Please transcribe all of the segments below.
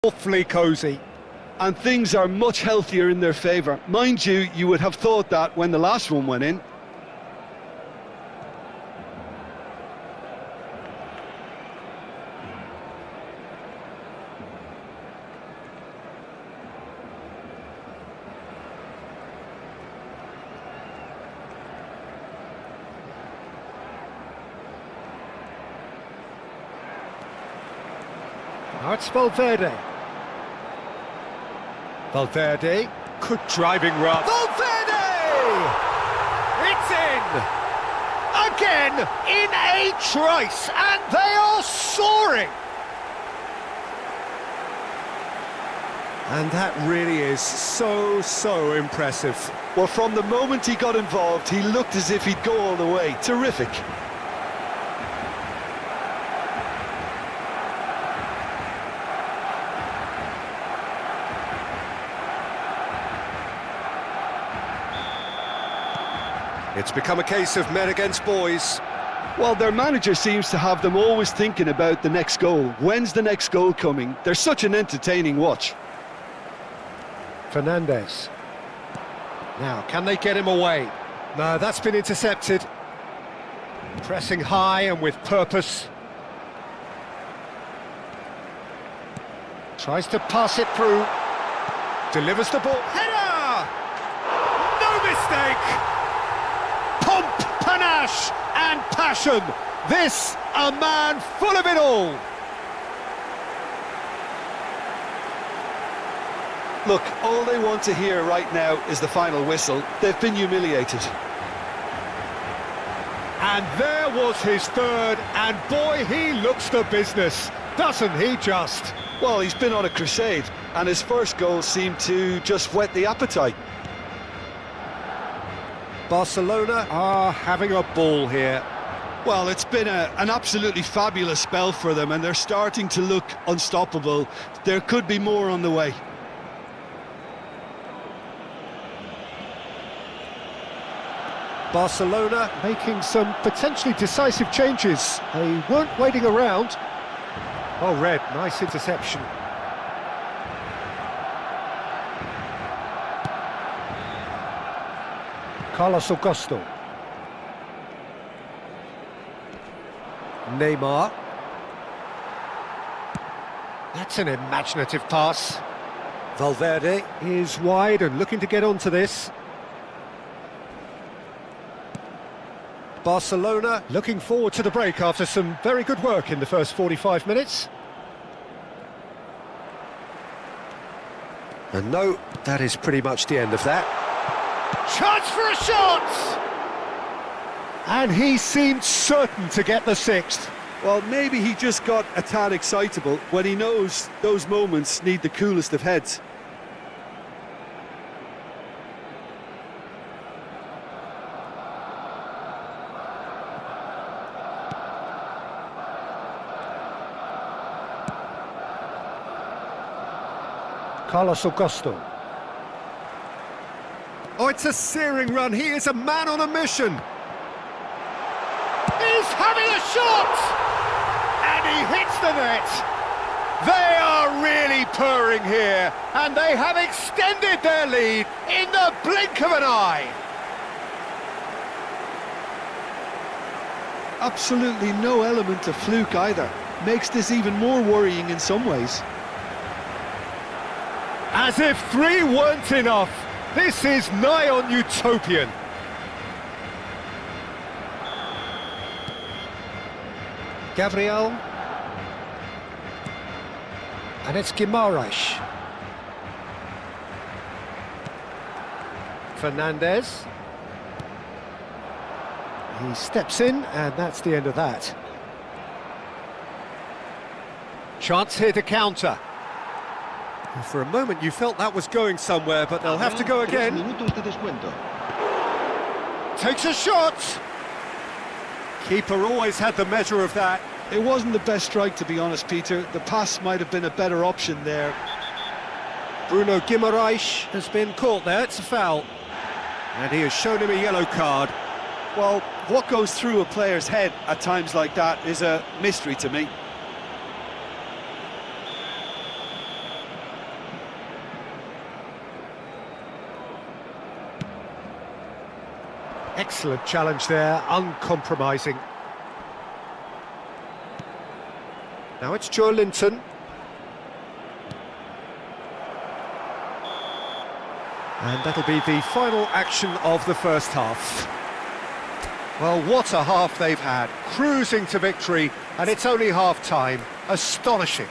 Awfully cosy. And things are much healthier in their favour. Mind you, you would have thought that when the last one went in. Now it's Valverde. Valverde, good driving run. Valverde! It's in! Again, in a trice, and they are soaring! And that really is so impressive. Well, from the moment he got involved, he looked as if he'd go all the way. Terrific. It's become a case of men against boys. Well, their manager seems to have them always thinking about the next goal. When's the next goal coming? They're such an entertaining watch. Fernandez. Now, can they get him away? No, that's been intercepted. Pressing high and with purpose. Tries to pass it through. Delivers the ball. Header! No mistake! Pomp, panache and passion. This, a man full of it all. Look, all they want to hear right now is the final whistle. They've been humiliated. And there was his third, and boy, he looks the business, doesn't he just? Well, he's been on a crusade, and his first goal seemed to just whet the appetite. Barcelona are having a ball here. Well, it's been an absolutely fabulous spell for them, and they're starting to look unstoppable. There could be more on the way. Barcelona making some potentially decisive changes. They weren't waiting around. Oh, Red, nice interception. Carlos Augusto. Neymar. That's an imaginative pass. Valverde is wide and looking to get onto this. Barcelona looking forward to the break after some very good work in the first 45 minutes. And no, that is pretty much the end of that. Chance for a shot! And he seemed certain to get the sixth. Well, maybe he just got a tad excitable when he knows those moments need the coolest of heads. Carlos Augusto. Oh, it's a searing run. He is a man on a mission. He's having a shot! And he hits the net. They are really purring here, and they have extended their lead in the blink of an eye. Absolutely no element of fluke either. Makes this even more worrying in some ways. As if three weren't enough, this is nigh on utopian. Gabriel. And it's Guimaraes. Fernandez. He steps in, and that's the end of that. Chance here to counter. For a moment you felt that was going somewhere, but they'll have to go again. Takes a shot! Keeper always had the measure of that. It wasn't the best strike, to be honest, Peter. The pass might have been a better option there. Bruno Guimaraes has been caught there, it's a foul. And he has shown him a yellow card. Well, what goes through a player's head at times like that is a mystery to me. Excellent challenge there, uncompromising. Now it's Joe Linton. And that'll be the final action of the first half. Well, what a half they've had, cruising to victory, and it's only half-time. Astonishing.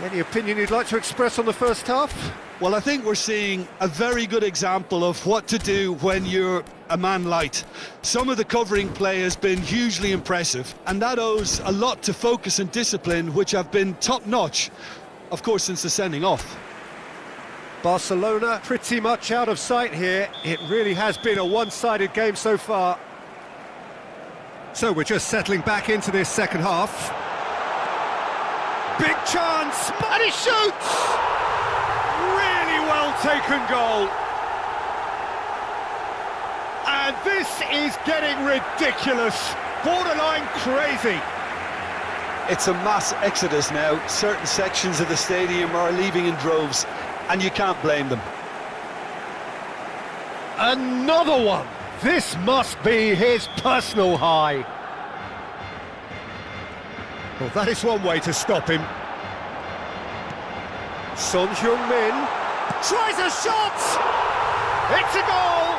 Any opinion you'd like to express on the first half? Well, I think we're seeing a very good example of what to do when you're a man light. Some of the covering play has been hugely impressive, and that owes a lot to focus and discipline, which have been top-notch, of course, since the sending off. Barcelona pretty much out of sight here. It really has been a one-sided game so far. So we're just settling back into this second half. Big chance, and he shoots! Really well taken goal. And this is getting ridiculous, borderline crazy. It's a mass exodus now. Certain sections of the stadium are leaving in droves, and you can't blame them. Another one! This must be his personal high. Well, that is one way to stop him. Son Heung-min tries a shot! It's a goal!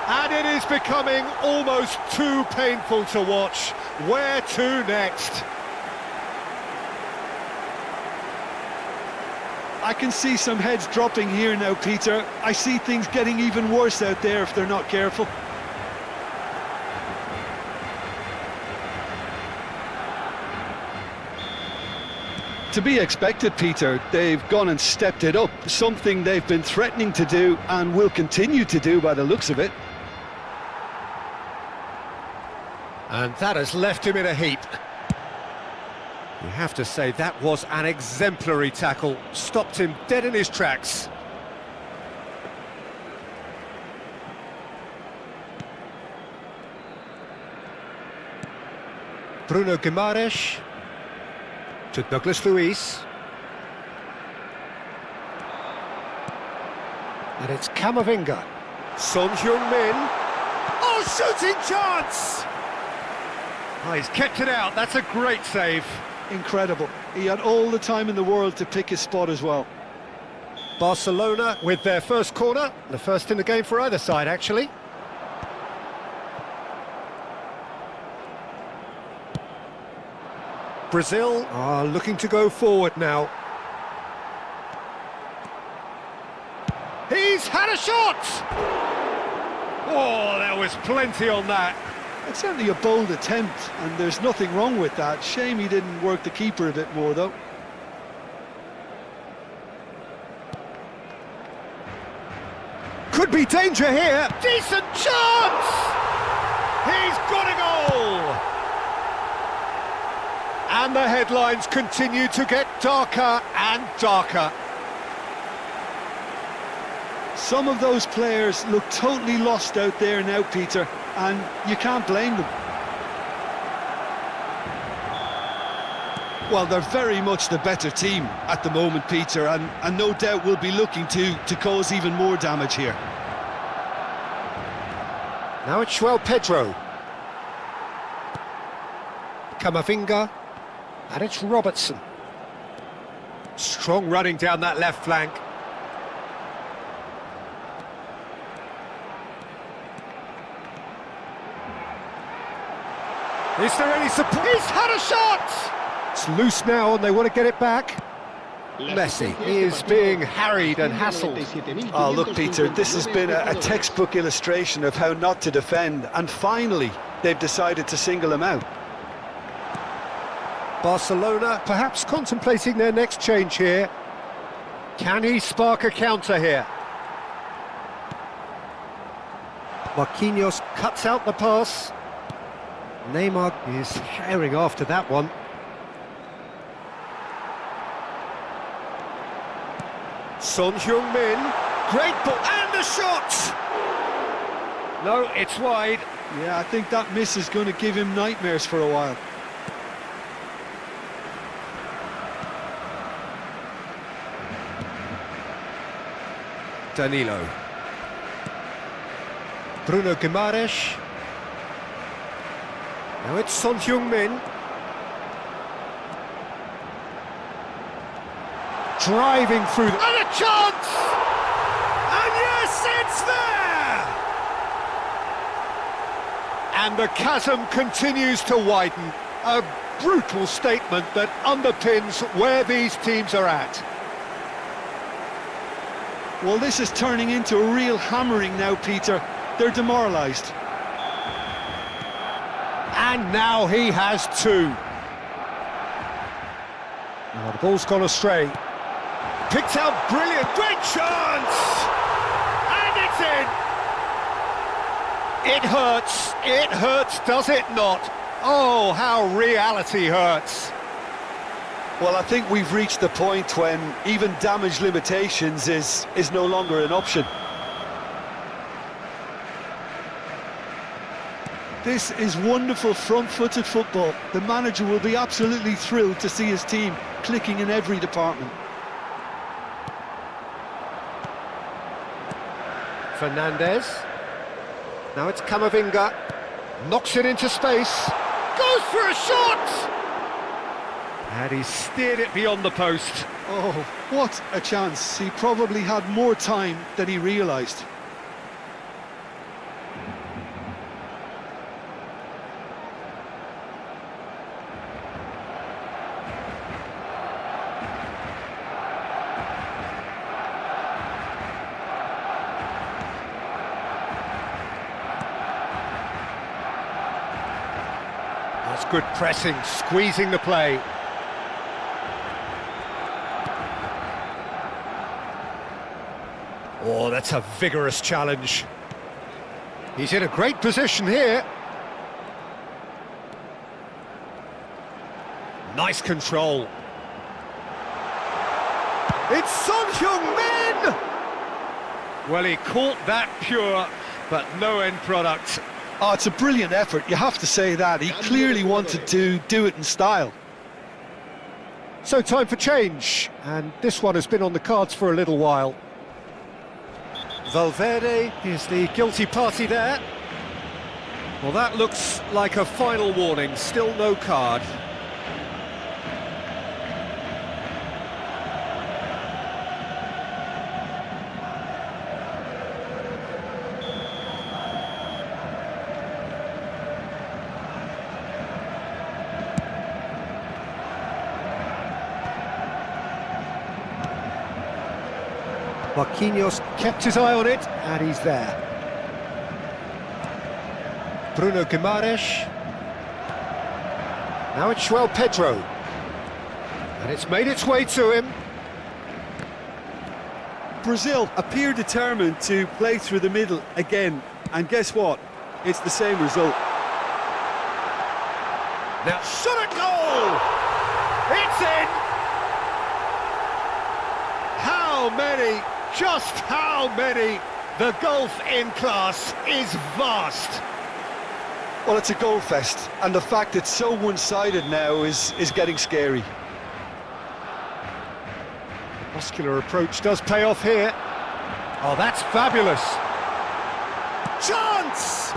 And it is becoming almost too painful to watch. Where to next? I can see some heads dropping here now, Peter. I see things getting even worse out there if they're not careful. To be expected, Peter. They've gone and stepped it up, something they've been threatening to do and will continue to do by the looks of it. And that has left him in a heap. You have to say that was an exemplary tackle, stopped him dead in his tracks. Bruno Guimaraes to Douglas Luiz. And it's Camavinga. Son Heung-min. Oh, shooting chance! Oh, he's kept it out, that's a great save. Incredible. He had all the time in the world to pick his spot as well. Barcelona with their first corner, the first in the game for either side, actually. Brazil are looking to go forward now. He's had a shot! Oh, there was plenty on that. It's certainly a bold attempt, and there's nothing wrong with that. Shame he didn't work the keeper a bit more, though. Could be danger here. Decent chance! He's got a goal! And the headlines continue to get darker and darker. Some of those players look totally lost out there now, Peter, and you can't blame them. Well, they're very much the better team at the moment, Peter, and no doubt will be looking to cause even more damage here. Now it's João Pedro. Camavinga. And it's Robertson. Strong running down that left flank. Is there any support? He's had a shot! It's loose now and they want to get it back. Messi is being harried and hassled. Oh, look, Peter, this has been a textbook illustration of how not to defend, and finally they've decided to single him out. Barcelona perhaps contemplating their next change here. Can he spark a counter here? Marquinhos cuts out the pass. Neymar is herring after that one. Son Heung-min, great ball, and the shot! No, it's wide. Yeah, I think that miss is going to give him nightmares for a while. Danilo. Bruno Guimaraes. Now it's Son Heung-min. Driving through the... And a chance! And yes, it's there! And the chasm continues to widen. A brutal statement that underpins where these teams are at. Well, this is turning into a real hammering now, Peter. They're demoralised. And now he has two. Now the ball's gone astray. Picked out brilliant, great chance! And it's in! It hurts, does it not? Oh, how reality hurts. Well, I think we've reached the point when even damage limitations is no longer an option. This is wonderful front-footed football. The manager will be absolutely thrilled to see his team clicking in every department. Fernandez. Now it's Camavinga. Knocks it into space. Goes for a shot! And he steered it beyond the post. Oh, what a chance. He probably had more time than he realised. That's good pressing, squeezing the play. Oh, that's a vigorous challenge. He's in a great position here. Nice control. It's Son Heung-min! Well, he caught that pure, but no end product. Oh, it's a brilliant effort, you have to say that. He clearly wanted to do it in style. So time for change, and this one has been on the cards for a little while. Valverde is the guilty party there. Well, that looks like a final warning, still no card. Marquinhos kept his eye on it, and he's there. Bruno Guimaraes. Now it's João Pedro. And it's made its way to him. Brazil appear determined to play through the middle again, and guess what? It's the same result. Now, shot at goal! It's in! How many? Just how many? The gulf in class is vast. Well, it's a goal fest, and the fact it's so one-sided now is getting scary. Muscular approach does pay off here. Oh, that's fabulous. Chance!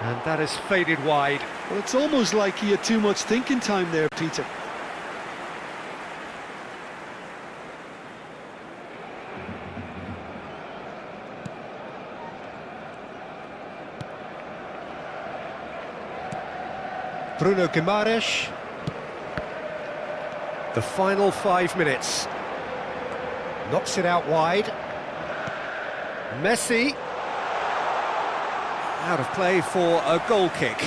And that has faded wide. Well, it's almost like he had too much thinking time there, Peter. Bruno Guimaraes. The final 5 minutes. Knocks it out wide. Messi. Out of play for a goal kick.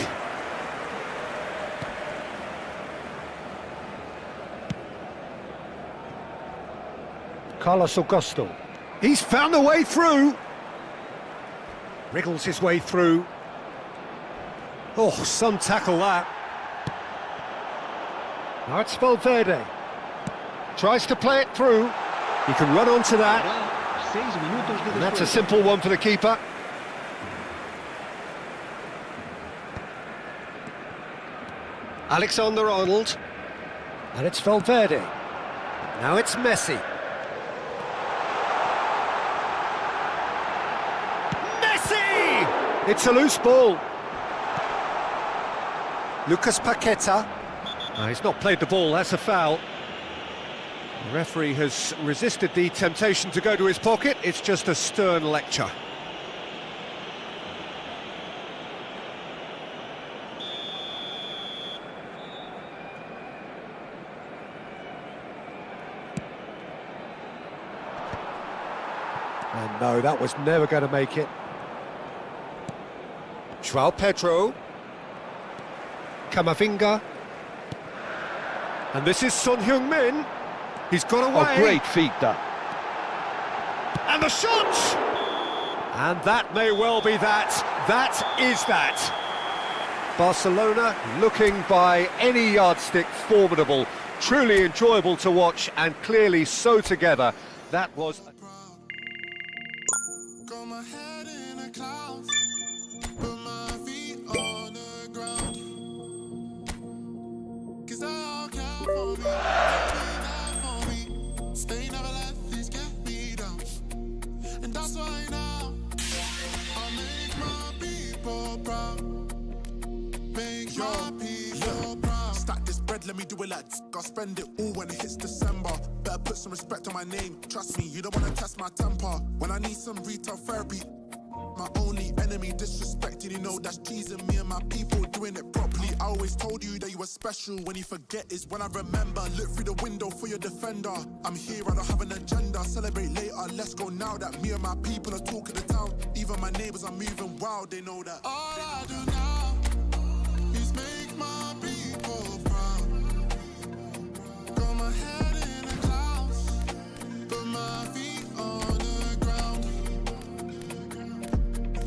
Carlos Augusto. He's found a way through. Wriggles his way through. Oh, some tackle that. Now it's Valverde. Tries to play it through. He can run onto that. And that's a simple one for the keeper. Alexander-Arnold. And it's Valverde. Now it's Messi. Messi! It's a loose ball. Lucas Paqueta. He's not played the ball, that's a foul. The referee has resisted the temptation to go to his pocket. It's just a stern lecture. And no, that was never going to make it. João Pedro. Camavinga. And this is Son Heung-min. He's got away. Oh, great feat, that. And the shot! And that may well be that. That is that. Barcelona looking by any yardstick formidable. Truly enjoyable to watch and clearly so together. That was... Got my head in the clouds, put my feet on the ground. 'Cause they all care for me, there for me. Stay never let this get me down. And that's why now I make my people proud. Make your people proud. Stack this bread, let me do it like I'll spend it all when it hits December. Better put some respect on my name. Trust me, you don't wanna test my temper. When I need some retail therapy, my only enemy disrespecting, you know that's teasing me and my people doing it properly. I always told you that you were special. When you forget is when I remember. Look through the window for your defender. I'm here, I don't have an agenda. Celebrate later, let's go now that me and my people are talking the town. Even my neighbors are moving wild, they know that. All I do now is make my people proud. Got my head in the clouds, put my feet on the ground.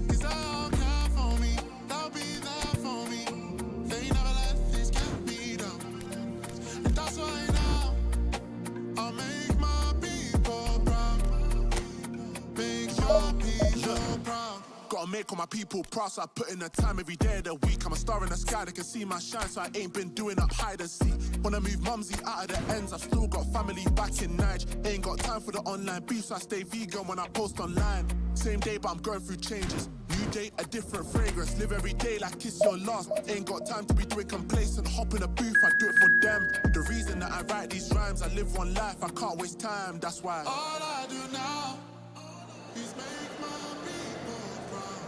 'Cause they all care for me, they'll be there for me. They never let this get me down. And that's why now I'll make my people proud. Make your people proud. Gotta make all my people proud, so I put in the time every day of the week. I'm a star in the sky, they can see my shine, so I ain't been doing up hide and seek. Wanna move mumsy out of the ends, I've still got family back in Nige. Ain't got time for the online beef, so I stay vegan when I post online. Same day, but I'm going through changes. New day, a different fragrance. Live every day like it's your last. Ain't got time to be doing complacent. Hop in a booth, I do it for them. The reason that I write these rhymes, I live one life, I can't waste time, that's why. All I do now is make my people proud.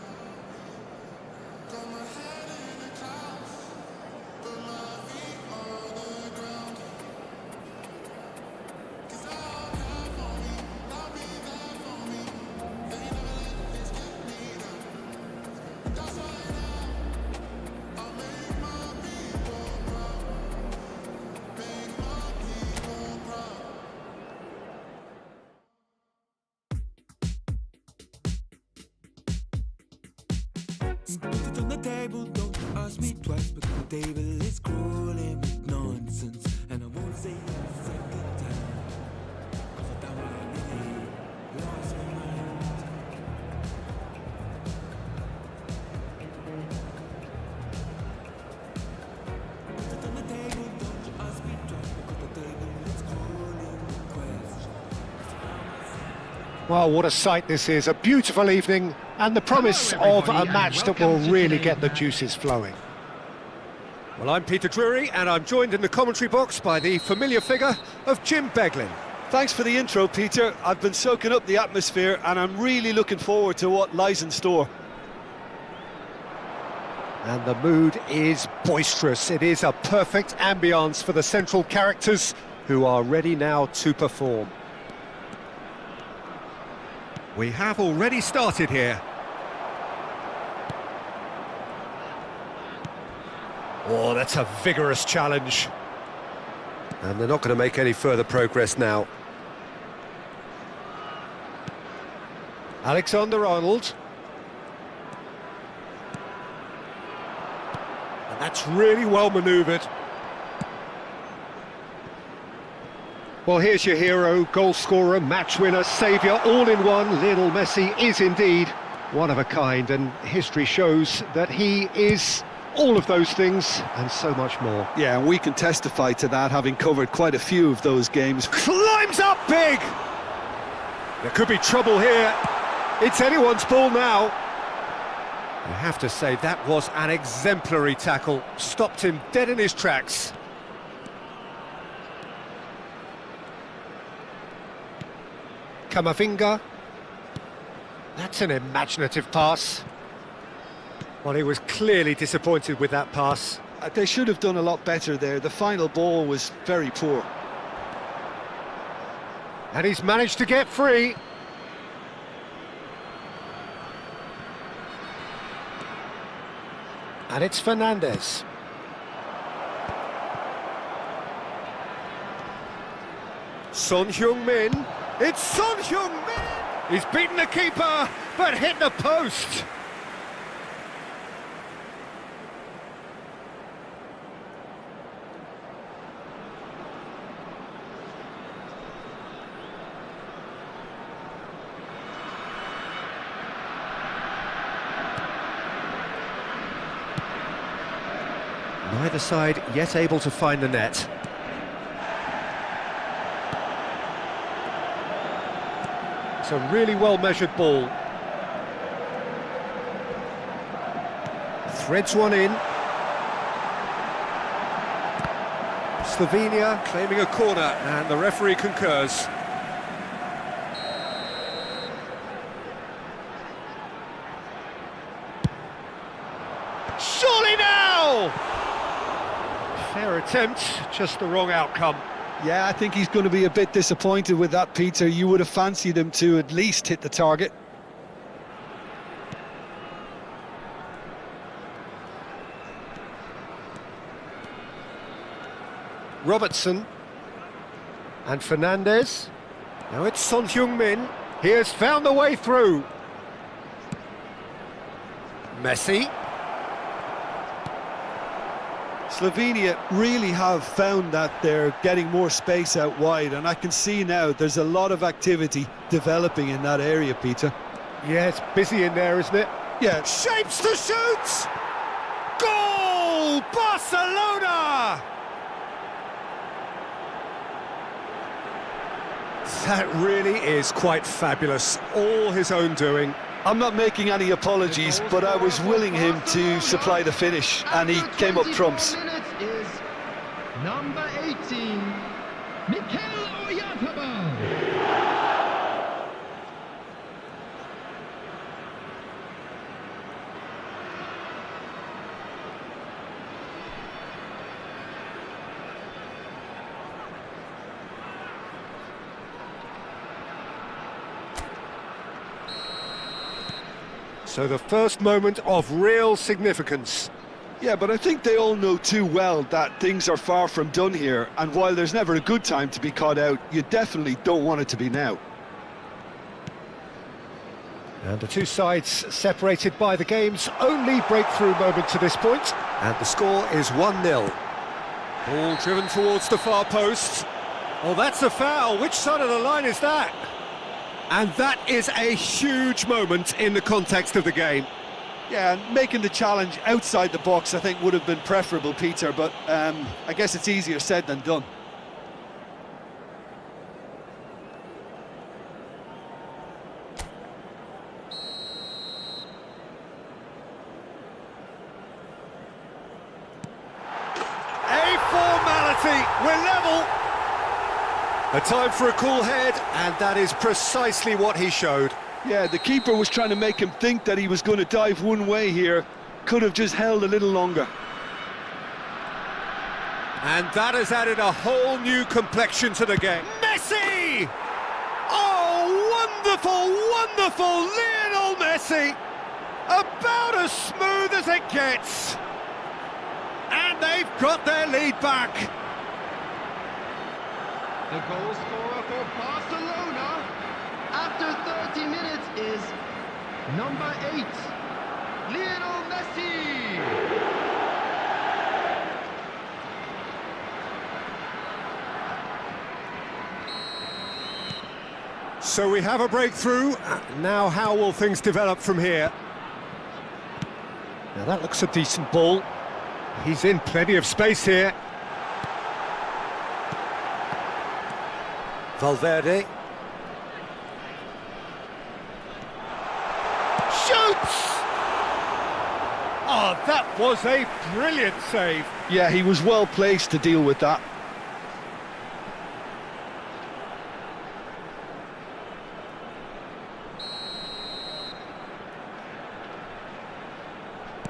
Got my head in the clouds, put my feet on the ground. 'Cause they all care for me, they'll be there for me. They never let this get me down. That's why now I'll make my people proud. Make my people proud. Put it on the table, don't ask me twice, but the table is crawling with nonsense, and I won't say it a second time, 'cause I don't really lost my mind. Put it on the table, don't you ask me twice, because the table is crawling with questions. Well, what a sight this is. A beautiful evening and the promise of a match that will really get the juices flowing. Well, I'm Peter Drury and I'm joined in the commentary box by the familiar figure of Jim Beglin. Thanks for the intro, Peter. I've been soaking up the atmosphere and I'm really looking forward to what lies in store. And the mood is boisterous. It is a perfect ambience for the central characters who are ready now to perform. We have already started here. Oh, that's a vigorous challenge. And they're not going to make any further progress now. Alexander-Arnold. And that's really well manoeuvred. Well, here's your hero, goal scorer, match winner, saviour, all in one. Lionel Messi is indeed one of a kind, and history shows that he is all of those things and so much more. Yeah, and we can testify to that, having covered quite a few of those games. Climbs up big! There could be trouble here. It's anyone's ball now. I have to say, that was an exemplary tackle. Stopped him dead in his tracks. Kamavinga. That's an imaginative pass. Well, he was clearly disappointed with that pass. They should have done a lot better there. The final ball was very poor. And he's managed to get free. And it's Fernandes. Son Heung-min. It's Son Heung-min! He's beaten the keeper, but hit the post. Neither side yet able to find the net. It's a really well-measured ball. Threads one in. Slovenia claiming a corner, and the referee concurs. Surely now! Fair attempt, just the wrong outcome. Yeah, I think he's going to be a bit disappointed with that, Peter. You would have fancied him to at least hit the target. Robertson. And Fernandes. Now it's Son Heung-min. He has found the way through. Messi. Slovenia really have found that they're getting more space out wide, and I can see now there's a lot of activity developing in that area, Peter. Yeah, it's busy in there, isn't it? Yeah. Shapes to shoot! Goal! Barcelona! That really is quite fabulous. All his own doing. I'm not making any apologies, but I was willing him to supply the finish, and he came up trumps. Is number 18, Mikel Oyarzabal. So the first moment of real significance. Yeah, but I think they all know too well that things are far from done here, and while there's never a good time to be caught out, you definitely don't want it to be now. And the two sides separated by the game's only breakthrough moment to this point. And the score is 1-0. Ball driven towards the far post. Oh, that's a foul. Which side of the line is that? And that is a huge moment in the context of the game. Yeah, and making the challenge outside the box, I think, would have been preferable, Peter, but I guess it's easier said than done. A formality, we're level. A time for a cool head, and that is precisely what he showed. Yeah, the keeper was trying to make him think that he was going to dive one way here. Could have just held a little longer. And that has added a whole new complexion to the game. Messi! Oh, wonderful, wonderful Lionel Messi! About as smooth as it gets. And they've got their lead back. The goal scorer for Barcelona after 30 minutes is number 8, Lionel Messi. So we have a breakthrough. Now how will things develop from here? Now that looks a decent ball. He's in plenty of space here. Valverde. Shoots! Oh, that was a brilliant save. Yeah, he was well placed to deal with that.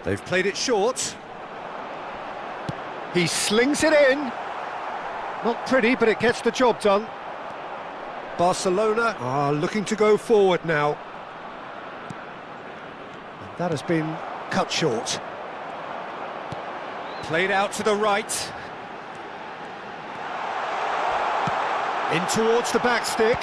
They've played it short. He slings it in. Not pretty, but it gets the job done. Barcelona are looking to go forward now. And that has been cut short. Played out to the right. In towards the back stick.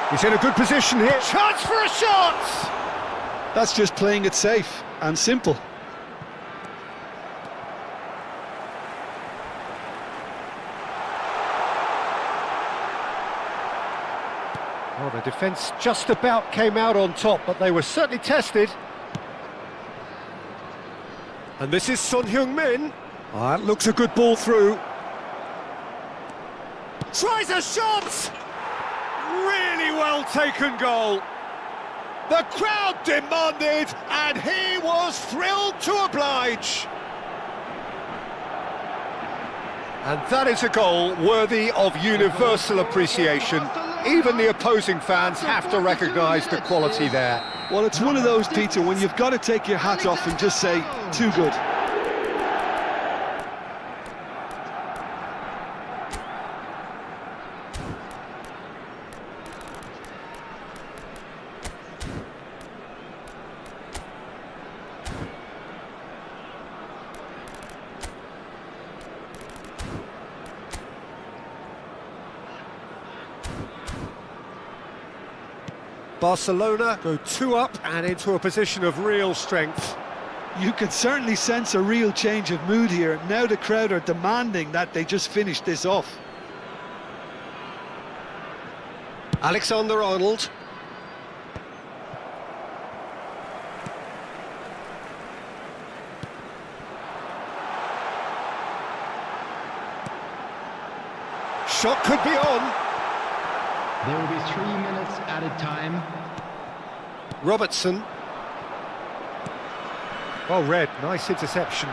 He's in a good position here. Chance for a shot! That's just playing it safe and simple. Well, the defence just about came out on top, but they were certainly tested. And this is Son Heung-min. That looks a good ball through. Tries a shot! Really well taken goal. The crowd demanded, and he was thrilled to oblige. And that is a goal worthy of universal appreciation. Even the opposing fans have to recognise the quality there. Well, it's one of those, Peter, when you've got to take your hat off and just say, too good. Barcelona go 2 up and into a position of real strength. You can certainly sense a real change of mood here. Now the crowd are demanding that they just finish this off. Alexander-Arnold. Shot could be on. There will be 3 minutes added time. Robertson. Well read, nice interception.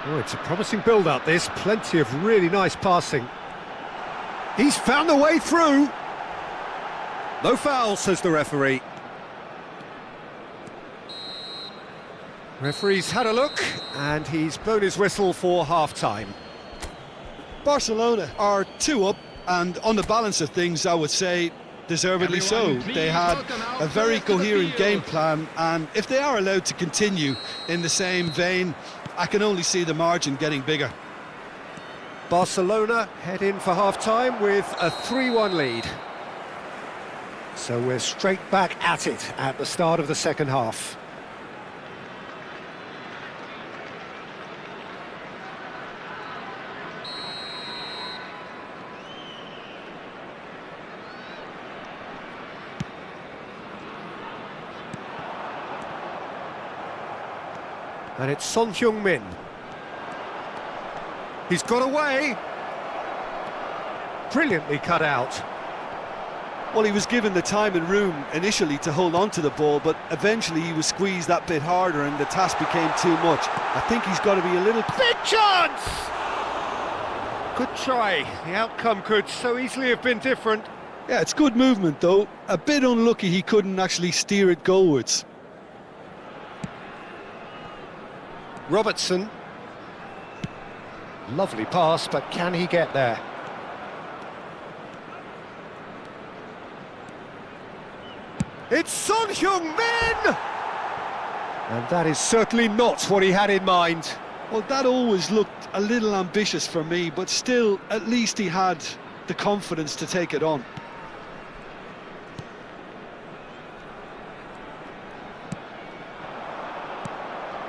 Oh, it's a promising build-up, this. Plenty of really nice passing. He's found the way through. No foul, says the referee. Referee's had a look, and he's blown his whistle for half-time. Barcelona are 2 up, and on the balance of things, I would say deservedly so. They had a very coherent game plan, and if they are allowed to continue in the same vein, I can only see the margin getting bigger. Barcelona head in for half-time with a 3-1 lead. So we're straight back at it at the start of the second half. And it's Son Heung-min. He's got away. Brilliantly cut out. Well, he was given the time and room initially to hold on to the ball, but eventually he was squeezed that bit harder and the task became too much. I think he's got to be a little... Big chance! Good try. The outcome could so easily have been different. Yeah, it's good movement, though. A bit unlucky he couldn't actually steer it goalwards. Robertson. Lovely pass, but can he get there? It's Son Heung-min! And that is certainly not what he had in mind. Well, that always looked a little ambitious for me, but still, at least he had the confidence to take it on.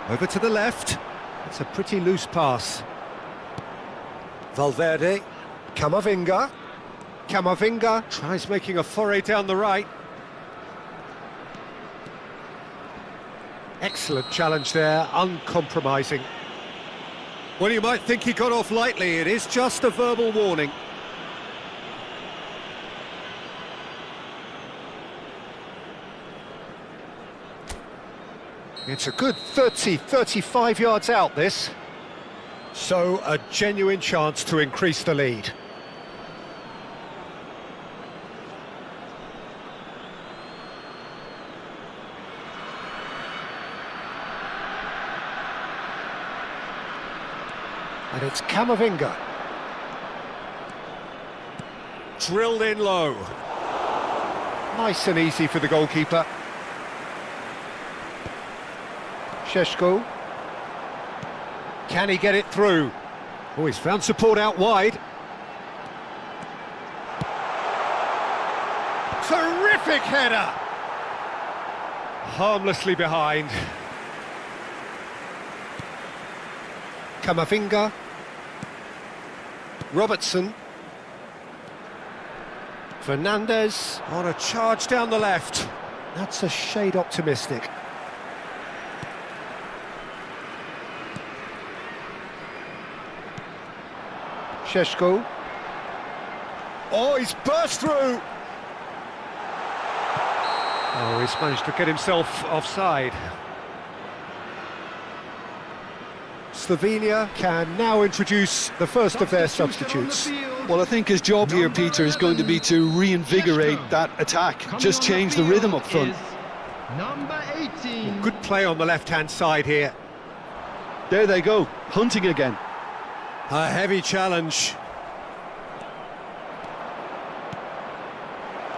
Over to the left. It's a pretty loose pass. Valverde. Camavinga. Camavinga tries making a foray down the right. Excellent challenge there, uncompromising. Well, you might think he got off lightly. It is just a verbal warning. It's a good 30, 35 yards out, this. So, a genuine chance to increase the lead. And it's Camavinga. Drilled in low. Nice and easy for the goalkeeper. Šeško. Can he get it through? Oh, he's found support out wide. Terrific header! Harmlessly behind. Camavinga. Robertson. Fernandez on a charge down the left. That's a shade optimistic. Šeško. Oh, he's burst through! Oh, he's managed to get himself offside. Slovenia can now introduce the first of their substitutes. Well, I think his job here, Peter, is going to be to reinvigorate that attack. Just change the rhythm up front. Number 18. Good play on the left-hand side here. There they go, hunting again. A heavy challenge.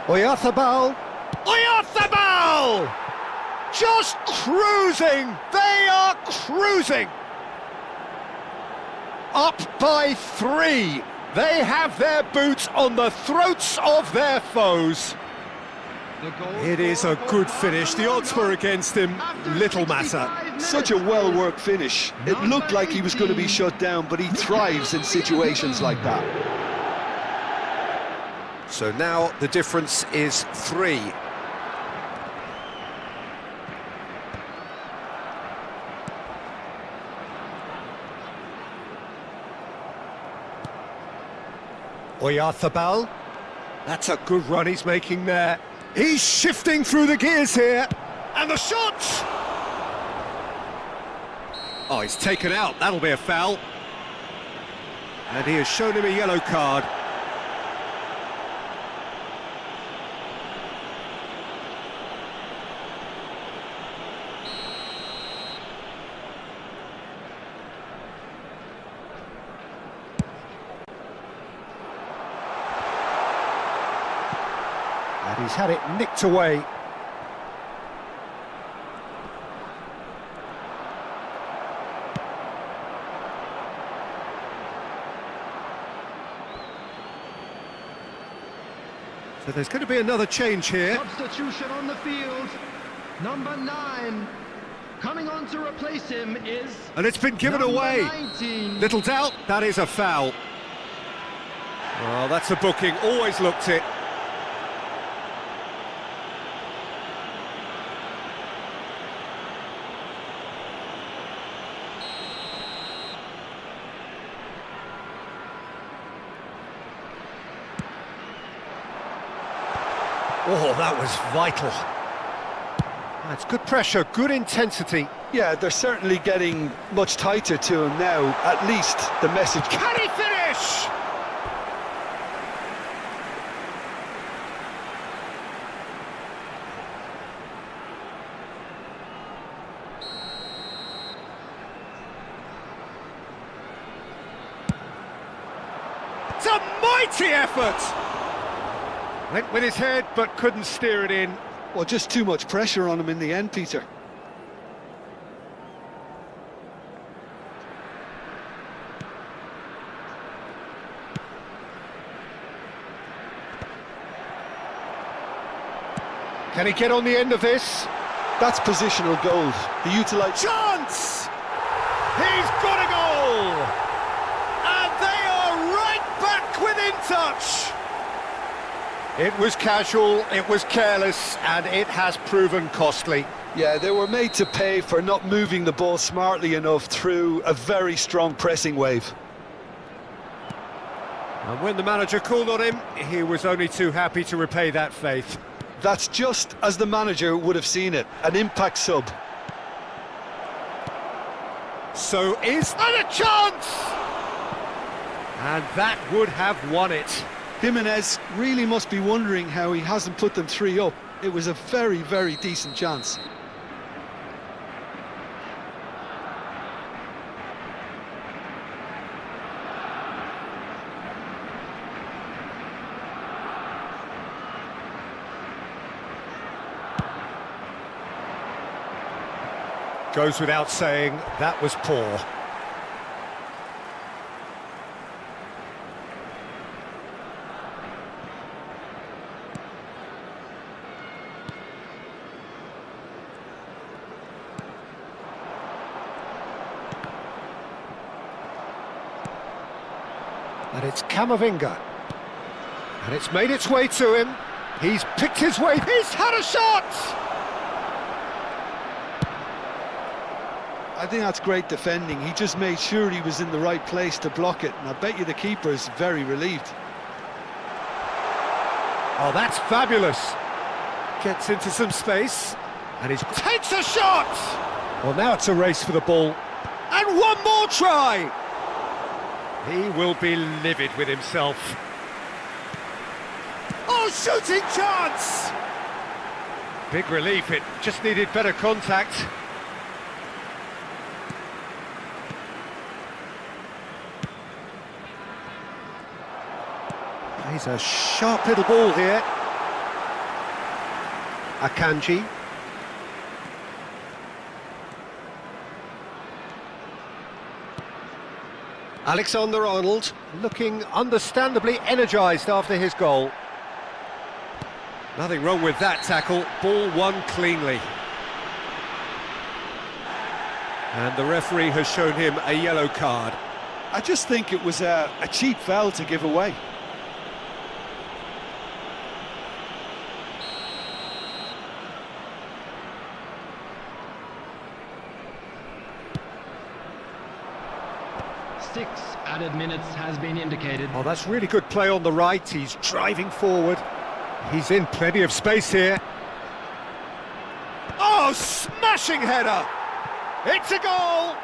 Oyarzabal. Oyarzabal! Just cruising! They are cruising! Up by 3. They have their boots on the throats of their foes. It is a good finish. The odds were against him. Little matter. Such a well-worked finish. It looked like he was going to be shut down, but he thrives in situations like that. So now the difference is 3. Oyarzabal. That's a good run he's making there. He's shifting through the gears here. And the shot! Oh, he's taken out. That'll be a foul. And he has shown him a yellow card. And he's had it nicked away. So there's going to be another change here. Substitution on the field. Number 9. Coming on to replace him is... And it's been given away. 19. Little doubt, that is a foul. Oh, that's a booking. Always looked it. Oh, that was vital. That's good pressure, good intensity. Yeah, they're certainly getting much tighter to him now. At least the message... Can he finish? It's a mighty effort! Went with his head, but couldn't steer it in. Well, just too much pressure on him in the end, Peter. Can he get on the end of this? That's positional gold. He utilised... Chance! He's got a goal! And they are right back within touch! It was casual, it was careless, and it has proven costly. Yeah, they were made to pay for not moving the ball smartly enough through a very strong pressing wave. And when the manager called on him, he was only too happy to repay that faith. That's just as the manager would have seen it, an impact sub. And a chance! And that would have won it. Jimenez really must be wondering how he hasn't put them 3 up. It was a very, very decent chance. Goes without saying, that was poor. And it's Camavinga. And it's made its way to him. He's picked his way. He's had a shot! I think that's great defending. He just made sure he was in the right place to block it, and I bet you the keeper's very relieved. Oh, that's fabulous. Gets into some space, and he takes a shot! Well, now it's a race for the ball. And one more try! He will be livid with himself. Oh, shooting chance! Big relief, it just needed better contact. He's a sharp little ball here. Akanji. Alexander-Arnold looking understandably energised after his goal. Nothing wrong with that tackle, ball won cleanly. And the referee has shown him a yellow card. I just think it was a cheap foul to give away. Six added minutes has been indicated. Oh, that's really good play on the right. He's driving forward. He's in plenty of space here. Oh, smashing header! It's a goal!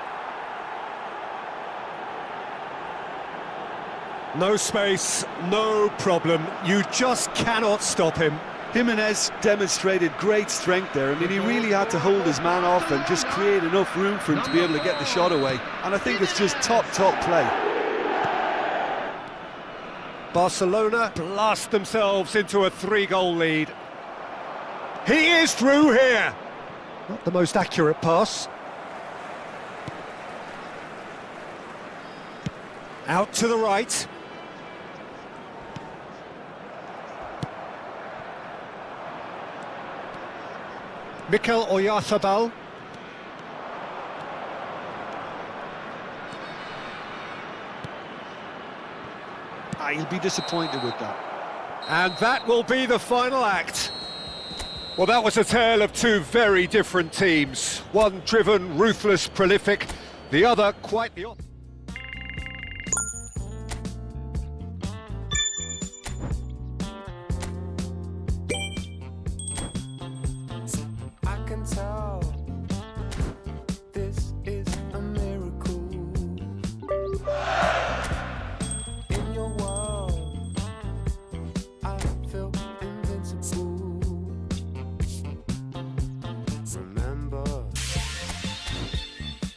No space, no problem. You just cannot stop him. Jimenez demonstrated great strength there. I mean, he really had to hold his man off and just create enough room for him to be able to get the shot away. And I think it's just top play. Barcelona blast themselves into a 3-goal lead. He is through here. Not the most accurate pass. Out to the right. Mikel Oyarzabal. He'll be disappointed with that. And that will be the final act. Well, that was a tale of two very different teams. One driven, ruthless, prolific. The other quite the opposite. I can tell this is a miracle. In your world, I feel invincible. Remember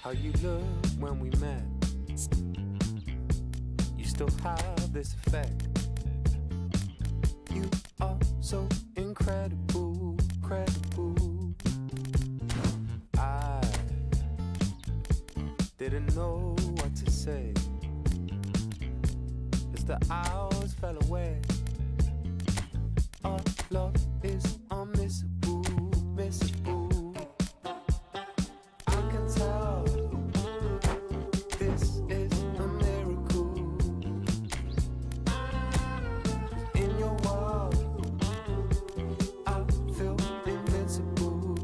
how you looked when we met. You still have this effect. You are so incredible, credible. I didn't know what to say as the hours fell away. Our love is unmissable, missable. I can tell this is a miracle. In your world, I feel invincible.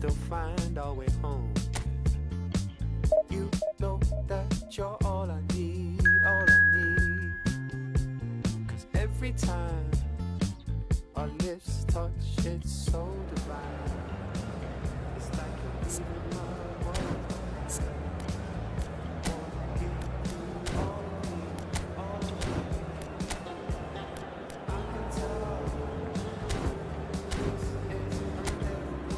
still find our way home. You know that you're all I need, all I need. 'Cause every time our lips touch, it's so divine. It's like you're leaving my world. Wanna give you all of me, all of me. I can tell this is a miracle.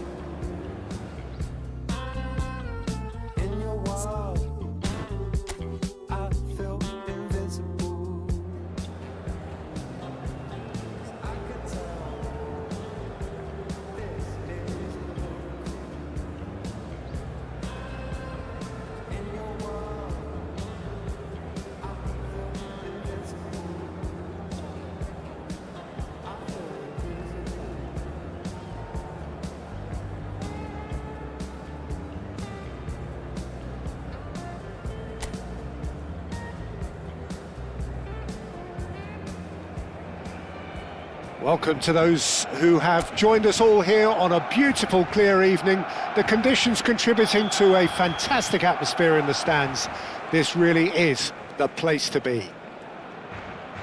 In your world, I feel invincible. I can tell this is a miracle. In your world, I feel invincible. I feel invisible. Welcome to those who have joined us all here on a beautiful, clear evening. The conditions contributing to a fantastic atmosphere in the stands. This really is the place to be.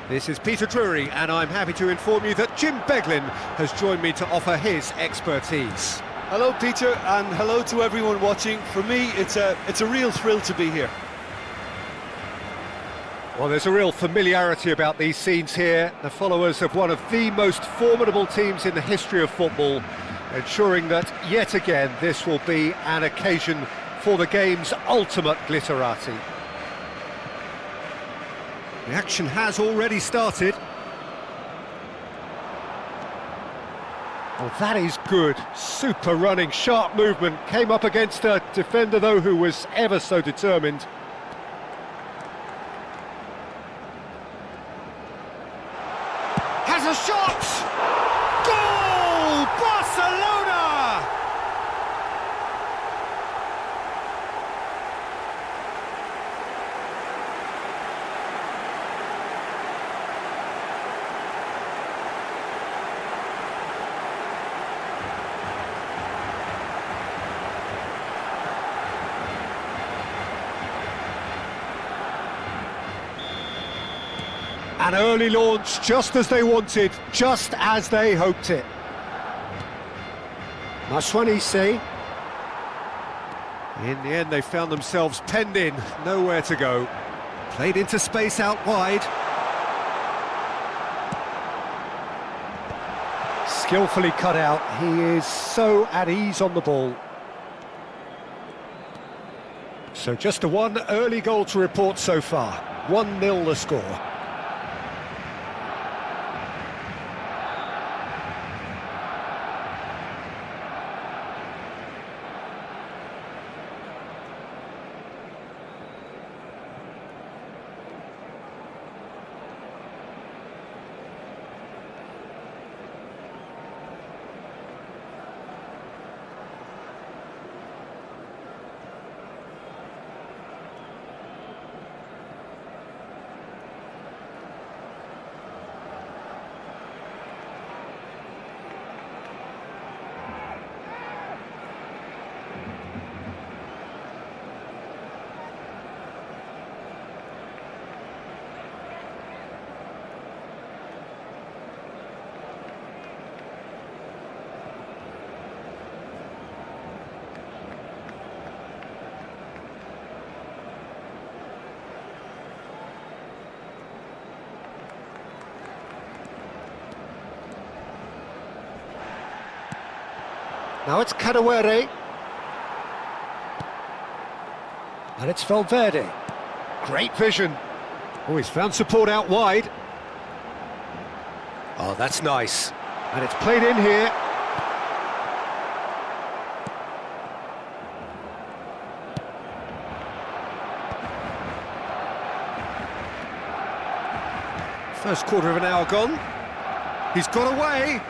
This is Peter Drury, and I'm happy to inform you that Jim Beglin has joined me to offer his expertise. Hello, Peter, and hello to everyone watching. For me, it's a real thrill to be here. Well, there's a real familiarity about these scenes here. The followers of one of the most formidable teams in the history of football, ensuring that, yet again, this will be an occasion for the game's ultimate glitterati. The action has already started. Oh, that is good. Super running, sharp movement. Came up against a defender, though, who was ever so determined. Has a shot! Goal! Barcelona! An early launch, just as they wanted, just as they hoped it. Maswanise. In the end, they found themselves penned in, nowhere to go. Played into space out wide. Skillfully cut out. He is so at ease on the ball. So just a one early goal to report so far. 1-0 the score. Now it's Kadewere. And it's Valverde. Great vision. Oh, he's found support out wide. Oh, that's nice. And it's played in here. First quarter of an hour gone. He's got away.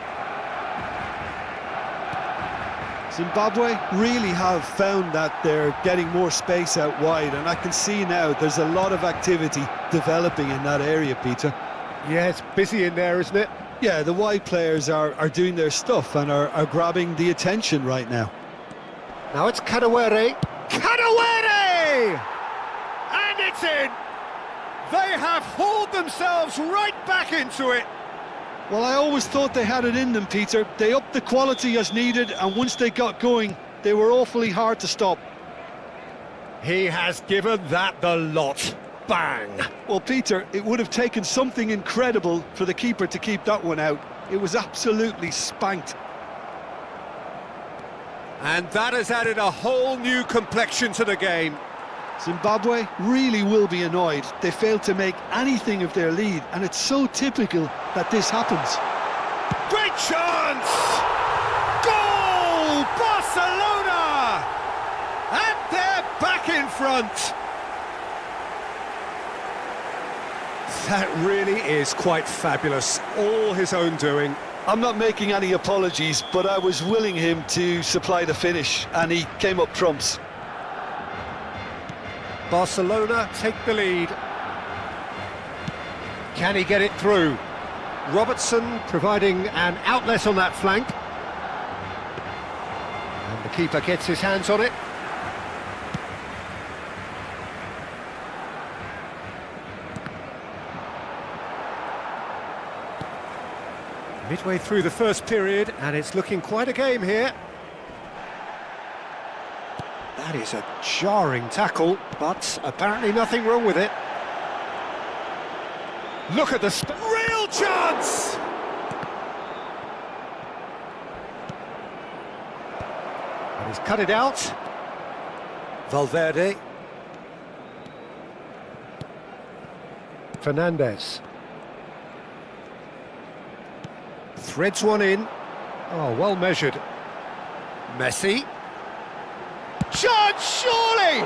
Zimbabwe really have found that they're getting more space out wide, and I can see now there's a lot of activity developing in that area, Peter. Yeah, it's busy in there, isn't it? Yeah, the wide players are doing their stuff and are grabbing the attention right now. Now it's Kadewere. Kadewere! And it's in! They have hauled themselves right back into it. Well, I always thought they had it in them, Peter. They upped the quality as needed, and once they got going, they were awfully hard to stop. He has given that the lot. Bang! Well, Peter, it would have taken something incredible for the keeper to keep that one out. It was absolutely spanked. And that has added a whole new complexion to the game. Zimbabwe really will be annoyed. They failed to make anything of their lead, and it's so typical that this happens. Great chance! Goal! Barcelona! And they're back in front. That really is quite fabulous. All his own doing. I'm not making any apologies, but I was willing him to supply the finish, and he came up trumps. Barcelona take the lead. Can he get it through? Robertson providing an outlet on that flank. And the keeper gets his hands on it. Midway through the first period, and it's looking quite a game here. That is a jarring tackle, but apparently nothing wrong with it. Look at the real chance! And he's cut it out. Valverde. Fernandez. Threads one in. Oh, well measured. Messi. Chance, surely!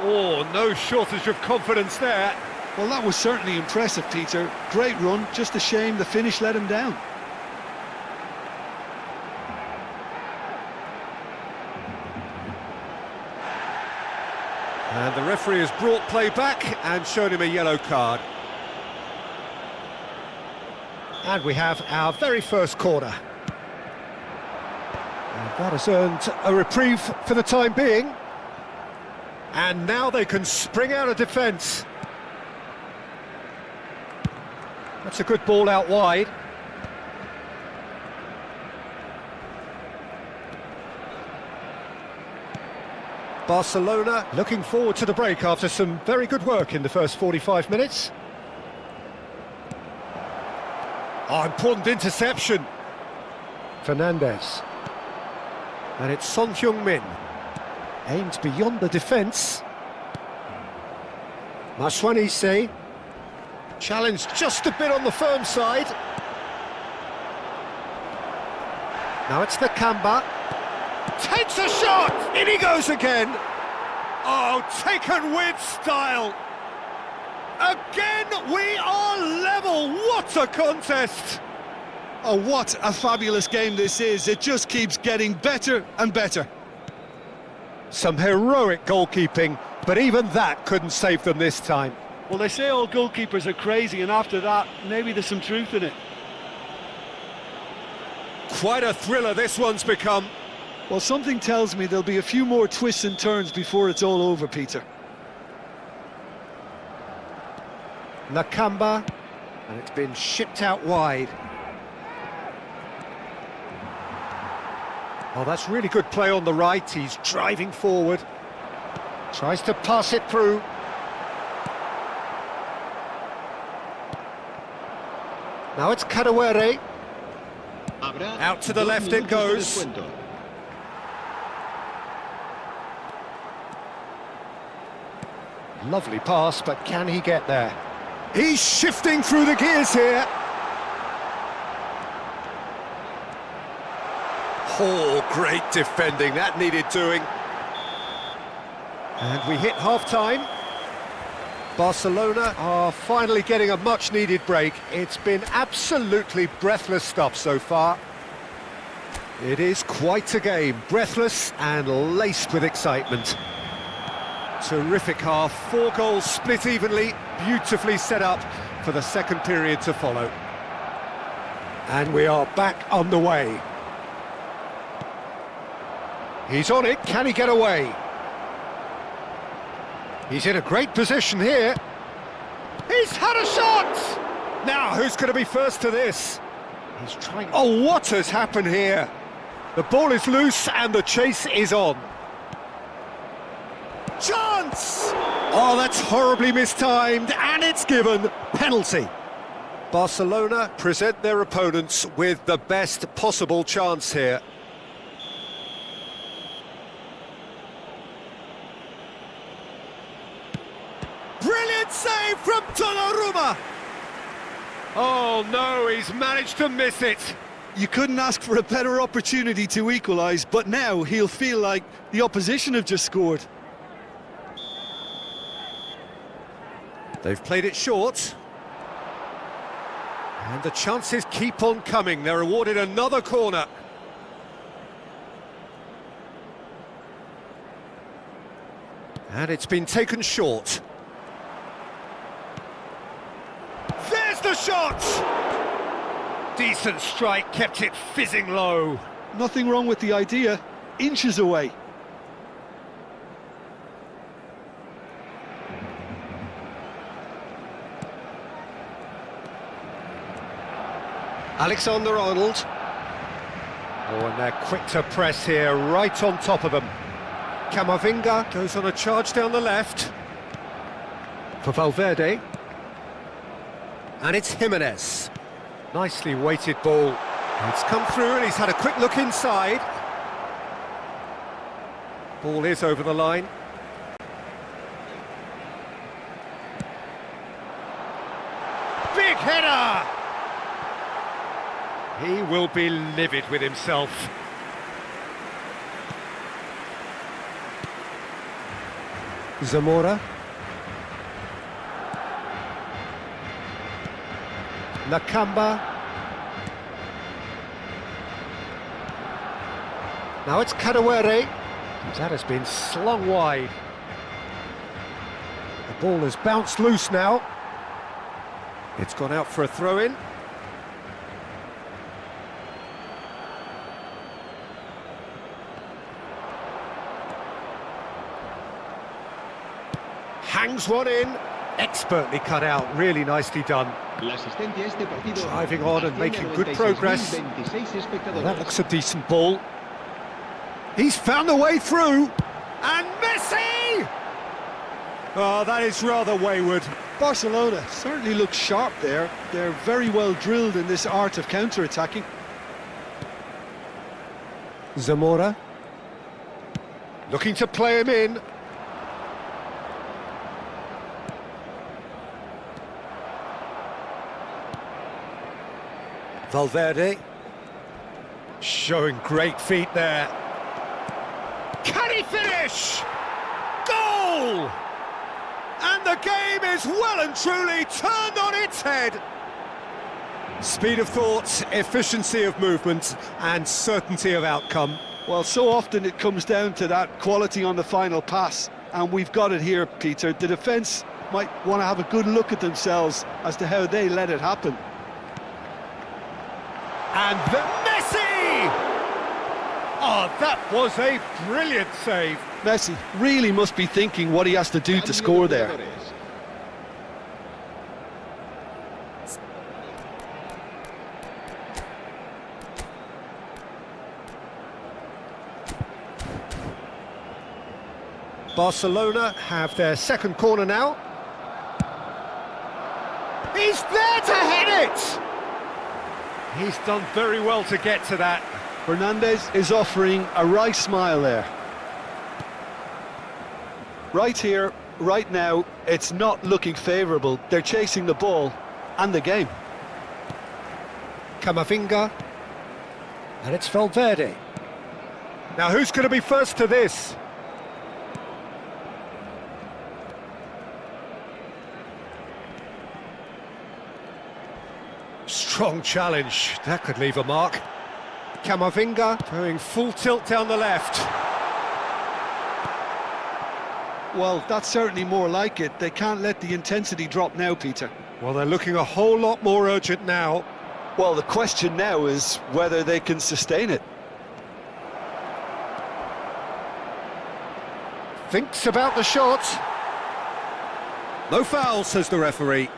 Oh, no shortage of confidence there. Well, that was certainly impressive, Peter. Great run, just a shame the finish let him down. And the referee has brought play back and shown him a yellow card. And we have our very first corner. And that has earned a reprieve for the time being. And now they can spring out of defence. That's a good ball out wide. Barcelona looking forward to the break after some very good work in the first 45 minutes. Oh, important interception. Fernandez. And it's Son Heung-min. Aimed beyond the defence. Maswanise. Challenged just a bit on the firm side. Now it's the Kamba. Takes a shot! In he goes again! Oh, taken with style! Again, we are level! What a contest! Oh, what a fabulous game this is. It just keeps getting better and better. Some heroic goalkeeping, but even that couldn't save them this time. Well, they say all goalkeepers are crazy, and after that, maybe there's some truth in it. Quite a thriller this one's become. Well, something tells me there'll be a few more twists and turns before it's all over, Peter. Nakamba, and it's been shipped out wide. Oh, that's really good play on the right. He's driving forward. Tries to pass it through. Now it's Kadewere. Out to the left it goes. Lovely pass, but can he get there? He's shifting through the gears here. Oh, great defending, that needed doing. And we hit half-time. Barcelona are finally getting a much-needed break. It's been absolutely breathless stuff so far. It is quite a game, breathless and laced with excitement. Terrific half, 4 goals split evenly, beautifully set up for the second period to follow. And we are back on the way. He's on it, can he get away? He's in a great position here. He's had a shot! Now, who's going to be first to this? He's trying... Oh, what has happened here? The ball is loose and the chase is on. Chance! Oh, that's horribly mistimed, and it's given. Penalty. Barcelona present their opponents with the best possible chance here. Brilliant save from Donnarumma! Oh no, he's managed to miss it. You couldn't ask for a better opportunity to equalise, but now he'll feel like the opposition have just scored. They've played it short. And the chances keep on coming. They're awarded another corner. And it's been taken short. There's the shot! Decent strike, kept it fizzing low. Nothing wrong with the idea. Inches away. Alexander-Arnold. Oh, and they're quick to press here, right on top of them. Camavinga goes on a charge down the left. For Valverde. And it's Jimenez. Nicely weighted ball. It's come through and he's had a quick look inside. Ball is over the line. Big header! He will be livid with himself. Zamora. Nakamba. Now it's Kadewere. That has been slung wide. The ball has bounced loose now. It's gone out for a throw-in. Hangs one in, expertly cut out, really nicely done. Driving on and making good progress. Well, that looks a decent ball. He's found a way through, and Messi! Oh, that is rather wayward. Barcelona certainly look sharp there. They're very well drilled in this art of counter-attacking. Zamora. Looking to play him in. Valverde, showing great feet there. Can he finish? Goal! And the game is well and truly turned on its head. Speed of thought, efficiency of movement, and certainty of outcome. Well, so often it comes down to that quality on the final pass, and we've got it here, Peter. The defence might want to have a good look at themselves as to how they let it happen. And the Messi! Oh, that was a brilliant save. Messi really must be thinking what he has to do to score there. Barcelona have their second corner now. He's there to head it! He's done very well to get to that. Fernandez is offering a right smile there. Right here, right now, it's not looking favourable. They're chasing the ball and the game. Camavinga. And it's Valverde. Now who's going to be first to this? Strong challenge, that could leave a mark. Camavinga going full tilt down the left. Well, that's certainly more like it. They can't let the intensity drop now, Peter. Well, they're looking a whole lot more urgent now. Well, the question now is whether they can sustain it. Thinks about the shot. No foul, says the referee.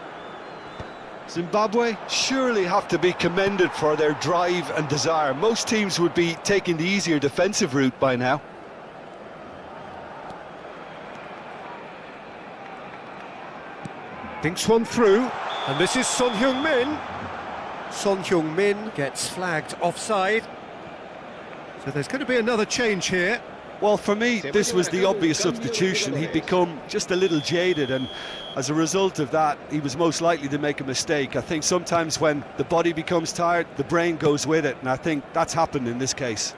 Zimbabwe surely have to be commended for their drive and desire. Most teams would be taking the easier defensive route by now. Thinks one through, and this is Son Heung-min. Son Heung-min gets flagged offside. So there's going to be another change here. Well, for me, this was the obvious substitution. He'd become just a little jaded, and as a result of that, he was most likely to make a mistake. I think sometimes when the body becomes tired, the brain goes with it, and I think that's happened in this case.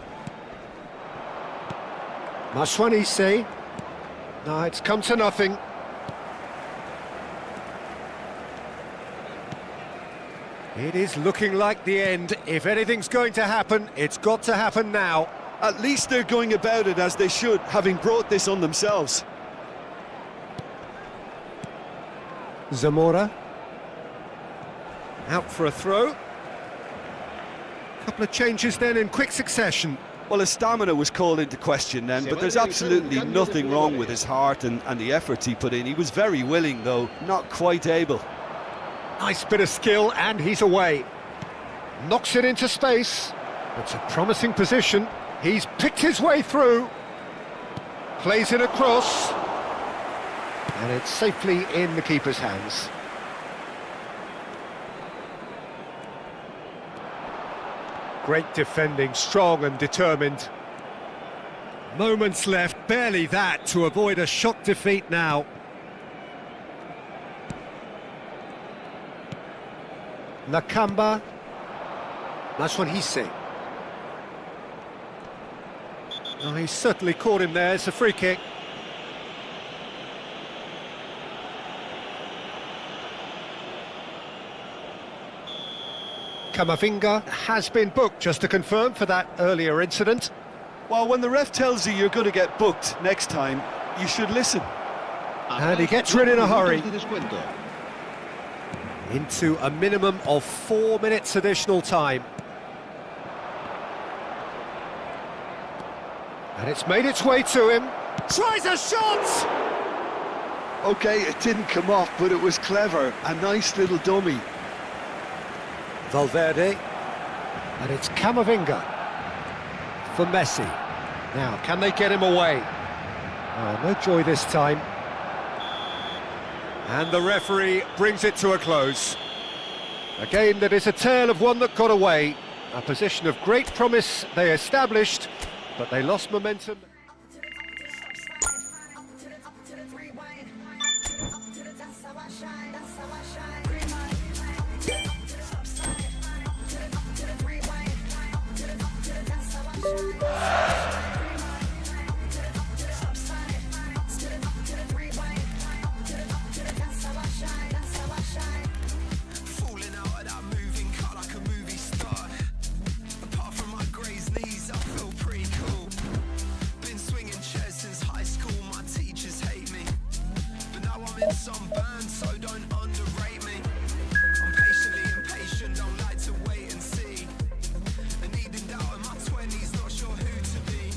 Maswanise. No, it's come to nothing. It is looking like the end. If anything's going to happen, it's got to happen now. At least they're going about it as they should, having brought this on themselves. Zamora. Out for a throw. Couple of changes then in quick succession. Well, his stamina was called into question then, but there's absolutely nothing wrong with his heart and the efforts he put in. He was very willing, though, not quite able. Nice bit of skill, and he's away. Knocks it into space. It's a promising position. He's picked his way through. Plays it across. And it's safely in the keeper's hands. Great defending, strong and determined. Moments left, barely that, to avoid a shock defeat now. Nakamba. That's what he's saying. Oh, he's certainly caught him there. It's a free kick. Kamavinga has been booked, just to confirm, for that earlier incident. Well, when the ref tells you you're going to get booked next time, you should listen. And he gets rid in a hurry. Into a minimum of 4 minutes additional time. And it's made its way to him. Tries a shot! OK, it didn't come off, but it was clever. A nice little dummy. Valverde. And it's Kamavinga for Messi. Now, can they get him away? Oh, no joy this time. And the referee brings it to a close. A game that is a tale of one that got away. A position of great promise they established, but they lost momentum. Sunburn, so don't underrate me. I'm patiently impatient, don't like to wait and see. And needing doubt in my 20s, not sure who to be.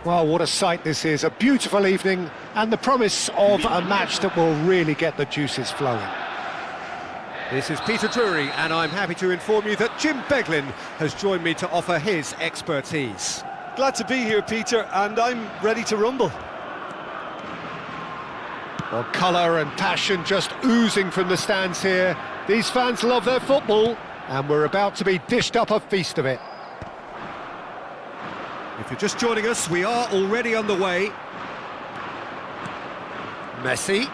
Well, what a sight this is. A beautiful evening and the promise of a match that will really get the juices flowing. This is Peter Drury, and I'm happy to inform you that Jim Beglin has joined me to offer his expertise. Glad to be here, Peter, and I'm ready to rumble. Well, colour and passion just oozing from the stands here. These fans love their football, and we're about to be dished up a feast of it. If you're just joining us, we are already on the way. Messi.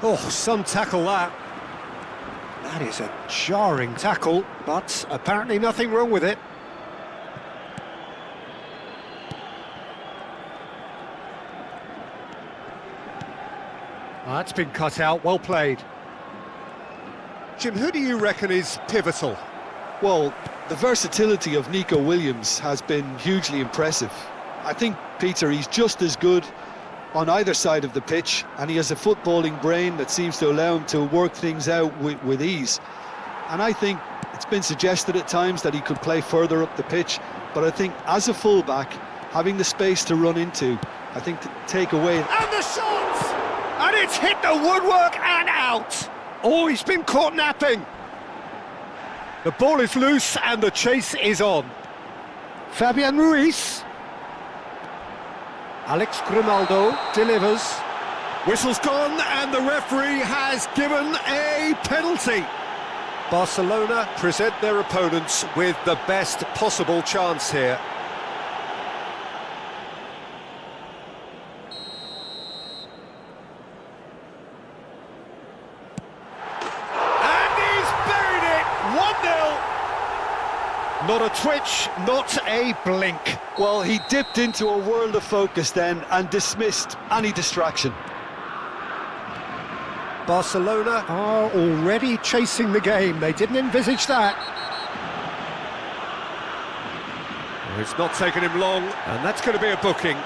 Oh, some tackle that. That is a jarring tackle, but apparently nothing wrong with it. That's been cut out, well played. Jim, who do you reckon is pivotal? Well, the versatility of Nico Williams has been hugely impressive. I think, Peter, he's just as good on either side of the pitch, and he has a footballing brain that seems to allow him to work things out with ease. And I think it's been suggested at times that he could play further up the pitch, but I think as a fullback, having the space to run into, I think to take away... And the shot! And it's hit the woodwork and out! Oh, he's been caught napping! The ball is loose and the chase is on. Fabian Ruiz. Alex Grimaldo delivers. Whistle's gone and the referee has given a penalty. Barcelona present their opponents with the best possible chance here. And he's buried it! 1-0. Not a twitch, not a blink. Well, he dipped into a world of focus then and dismissed any distraction. Barcelona are already chasing the game. They didn't envisage that. It's not taken him long, and that's going to be a booking.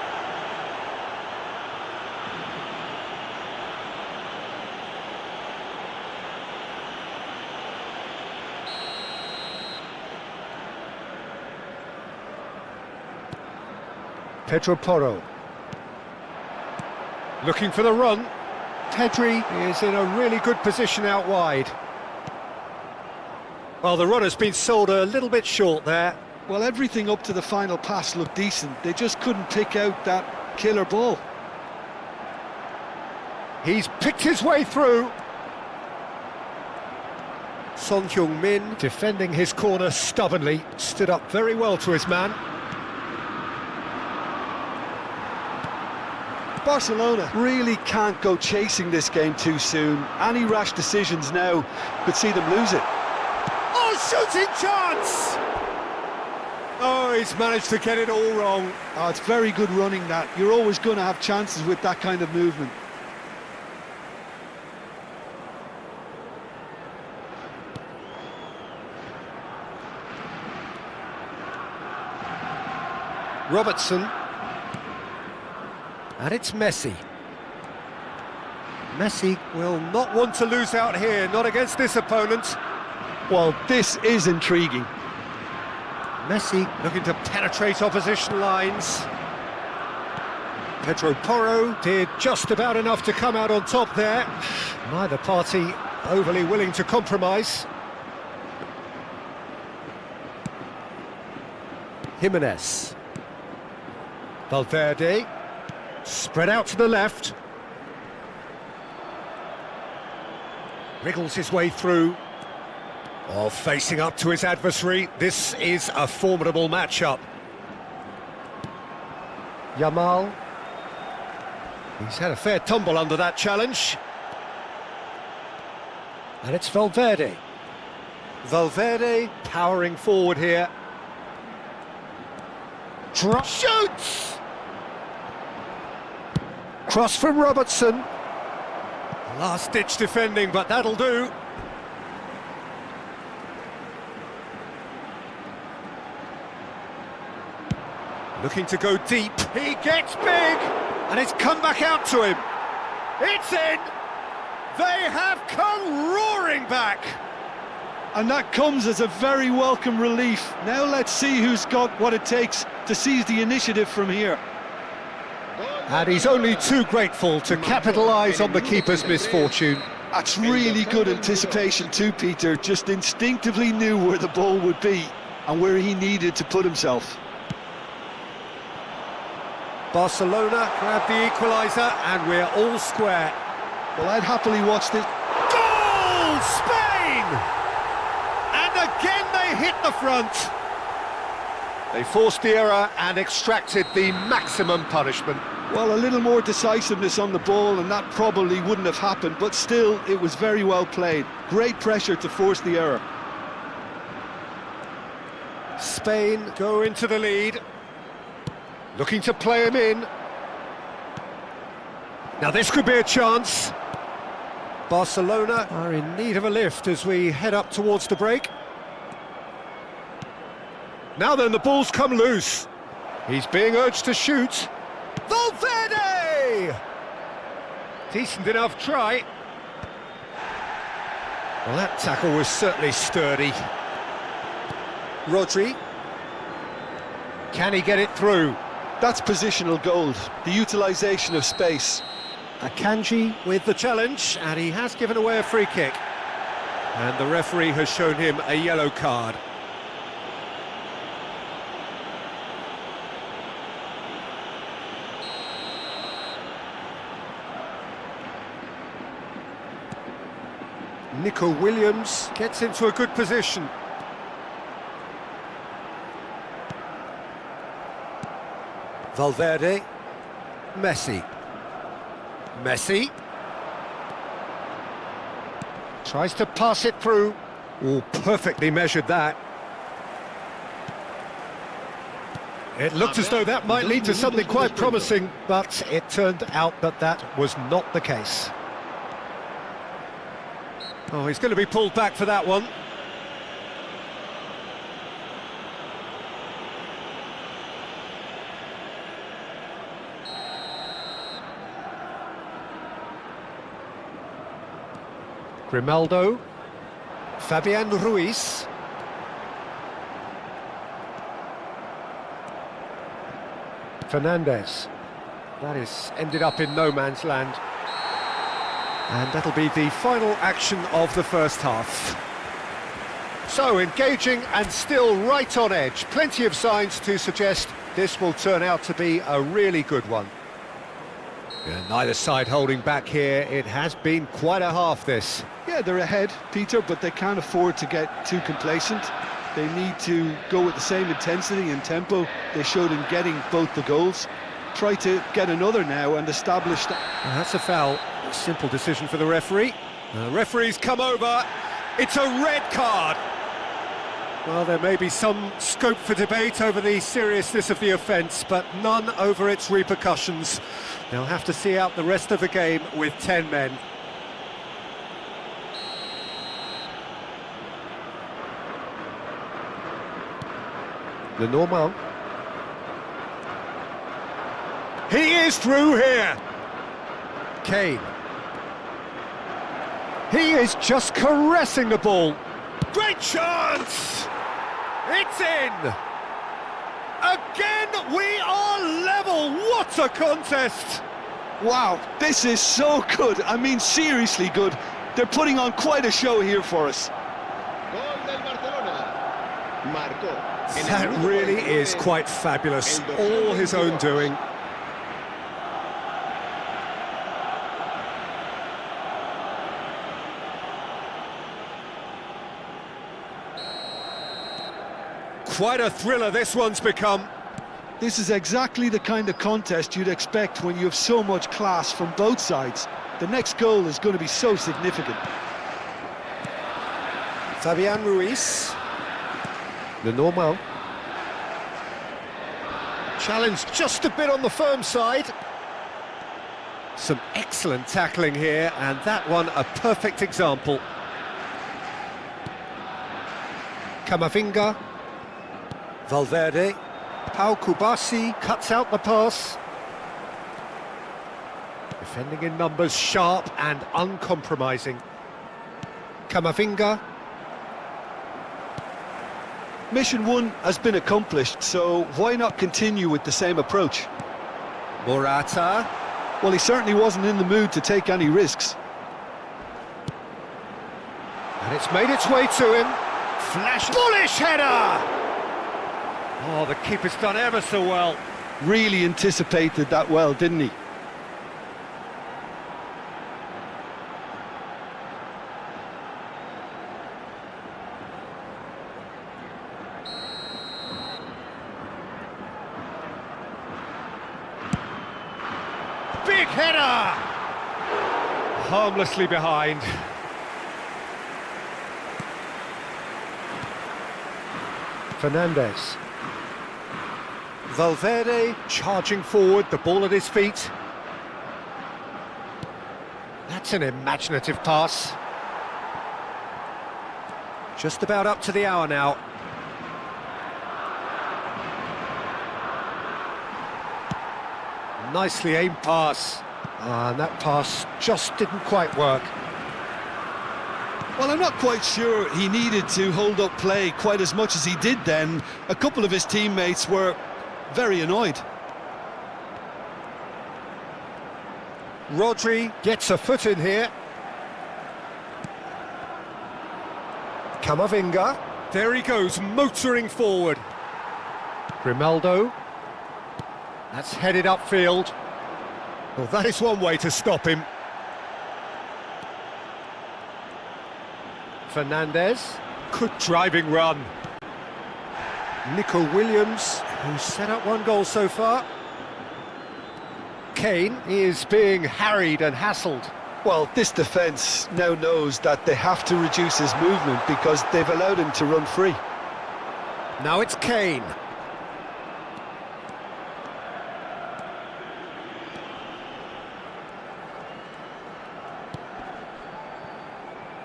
Pedro Porro. Looking for the run. Pedri is in a really good position out wide. Well, the runner's been sold a little bit short there. Well, everything up to the final pass looked decent. They just couldn't pick out that killer ball. He's picked his way through. Son Heung-min defending his corner stubbornly, stood up very well to his man. Barcelona really can't go chasing this game too soon. Any rash decisions now could see them lose it. Oh, shooting chance! Oh, he's managed to get it all wrong. Oh, it's very good running that. You're always going to have chances with that kind of movement. Robertson. And it's Messi. Messi will not want to lose out here, not against this opponent. Well, this is intriguing. Messi looking to penetrate opposition lines. Pedro Porro did just about enough to come out on top there. Neither party overly willing to compromise. Jimenez. Valverde. Spread out to the left. Wriggles his way through. Oh, facing up to his adversary. This is a formidable matchup. Yamal. He's had a fair tumble under that challenge. And it's Valverde. Valverde powering forward here. Shoots! Cross from Robertson. Last-ditch defending, but that'll do. Looking to go deep. He gets big, and it's come back out to him. It's in. They have come roaring back. And that comes as a very welcome relief. Now let's see who's got what it takes to seize the initiative from here. And he's only too grateful to capitalise on the keeper's misfortune. That's really good anticipation too, Peter. Just instinctively knew where the ball would be and where he needed to put himself. Barcelona grab the equaliser and we're all square. Well, I'd happily watch this. Goal! Spain! And again they hit the front. They forced the error and extracted the maximum punishment. Well, a little more decisiveness on the ball and that probably wouldn't have happened, but still, it was very well played. Great pressure to force the error. Spain go into the lead. Looking to play him in. Now this could be a chance. Barcelona are in need of a lift as we head up towards the break. Now then, the ball's come loose. He's being urged to shoot. Valverde! Decent enough try. Well, that tackle was certainly sturdy. Rodri. Can he get it through? That's positional gold, the utilisation of space. Akanji with the challenge, and he has given away a free kick. And the referee has shown him a yellow card. Nico Williams gets into a good position. Valverde. Messi. Messi. Tries to pass it through. Oh, perfectly measured that. It looked as though that might lead to something quite promising, but it turned out that that was not the case. Oh, he's going to be pulled back for that one. Grimaldo. Fabian Ruiz. Fernandez. That is ended up in no man's land. And that'll be the final action of the first half. So, engaging and still right on edge. Plenty of signs to suggest this will turn out to be a really good one. Yeah, neither side holding back here. It has been quite a half, this. Yeah, they're ahead, Peter, but they can't afford to get too complacent. They need to go with the same intensity and tempo they showed in getting both the goals. Try to get another now and establish that. Well, that's a foul. Simple decision for the referee. The referee's come over. It's a red card. Well, there may be some scope for debate over the seriousness of the offence, but none over its repercussions. They'll have to see out the rest of the game with 10 men. Lenormand. He is through here. Kane. He is just caressing the ball. Great chance! It's in! Again, we are level! What a contest! Wow, this is so good. I mean, seriously good. They're putting on quite a show here for us. That really is quite fabulous. All his own doing. Quite a thriller this one's become. This is exactly the kind of contest you'd expect when you have so much class from both sides. The next goal is going to be so significant. Fabian Ruiz. Lenormand. Challenge just a bit on the firm side. Some excellent tackling here, and that one a perfect example. Camavinga. Valverde. Pau Kubasi cuts out the pass. Defending in numbers, sharp and uncompromising. Camavinga. Mission 1 has been accomplished, so why not continue with the same approach? Morata. Well, he certainly wasn't in the mood to take any risks. And it's made its way to him. Flash. Bullish header! Oh, the keeper's done ever so well. Really anticipated that well, didn't he? Header! Harmlessly behind. Fernandes. Valverde charging forward, the ball at his feet. That's an imaginative pass. Just about up to the hour now. Nicely aimed pass. And that pass just didn't quite work. Well, I'm not quite sure he needed to hold up play quite as much as he did then. A couple of his teammates were very annoyed. Rodri gets a foot in here. Camavinga. There he goes, motoring forward. Grimaldo. That's headed upfield. Well, that is one way to stop him. Fernandes. Good driving run. Nico Williams, who's set up one goal so far. Kane is being harried and hassled. Well, this defence now knows that they have to reduce his movement because they've allowed him to run free. Now it's Kane.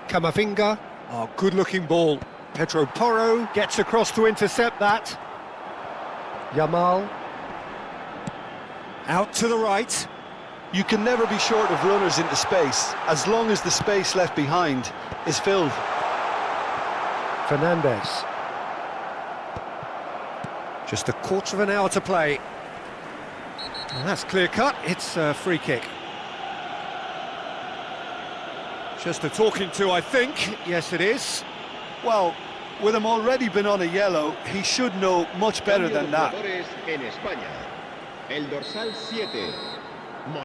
Camavinga. Oh, good-looking ball. Pedro Porro gets across to intercept that. Yamal. Out to the right. You can never be short of runners into space, as long as the space left behind is filled. Fernandes. Just a quarter of an hour to play. And that's clear-cut, it's a free kick. Just a talking to, I think. Yes, it is. Well, with him already been on a yellow, he should know much better than that. En España, el dorsal 7.